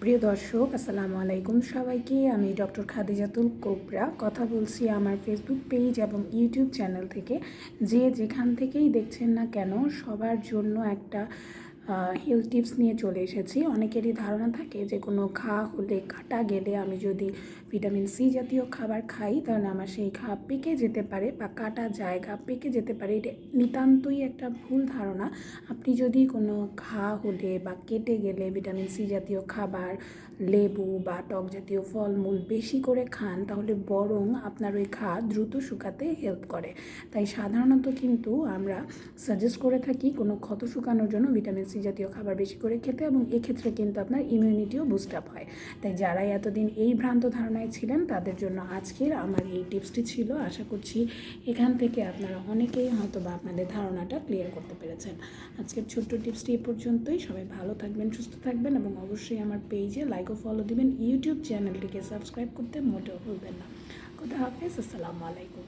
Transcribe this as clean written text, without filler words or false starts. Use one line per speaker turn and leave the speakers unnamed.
প্রিয় দর্শক, আসসালামু আলাইকুম সবাইকে। আমি ডক্টর খাদিজাতুল কোবরা কথা বলছি আমার ফেসবুক পেজ এবং ইউটিউব চ্যানেল থেকে। যে যেখান থেকেই দেখছেন না কেন, সবার জন্য একটা হেলথ টিপস নিয়ে চলে এসেছি। অনেকেরই ধারণা থাকে যে কোনো ঘা হলে, কাটা গেলে আমি যদি ভিটামিন সি জাতীয় খাবার খাই তাহলে আমার সেই ঘা পেকে যেতে পারে বা কাটা জায়গা পেকে যেতে পারে। এটা নিতান্তই একটা ভুল ধারণা। আপনি যদি কোনো ঘা হলে বা কেটে গেলে ভিটামিন সি জাতীয় খাবার, লেবু বা টক জাতীয় ফলমূল বেশি করে খান, তাহলে বরং আপনার ওই ঘা দ্রুত শুকাতে হেল্প করে। তাই সাধারণত কিন্তু আমরা সাজেস্ট করে থাকি কোনো ক্ষত শুকানোর জন্য ভিটামিন সি জাতীয় খাবার বেশি করে খেতে, এবং এক্ষেত্রে কিন্তু আপনার ইমিউনিটিও বুস্ট আপ হয়। তাই যারাই এতদিন এই ভ্রান্ত ধারণায় ছিলেন তাদের জন্য আজকের আমার এই টিপসটি ছিল। আশা করছি এখান থেকে আপনারা অনেকেই হয়তো বা আপনাদের ধারণাটা ক্লিয়ার করতে পেরেছেন। আজকের ছোট্ট টিপসটি এ পর্যন্তই। সবাই ভালো থাকবেন, সুস্থ থাকবেন এবং অবশ্যই আমার পেজে লাইক ও ফলো দিবেন। ইউটিউব চ্যানেলটিকে সাবস্ক্রাইব করতে মোটেও ভুলবেন না। খোদা হাফেজ, আসসালামু আলাইকুম।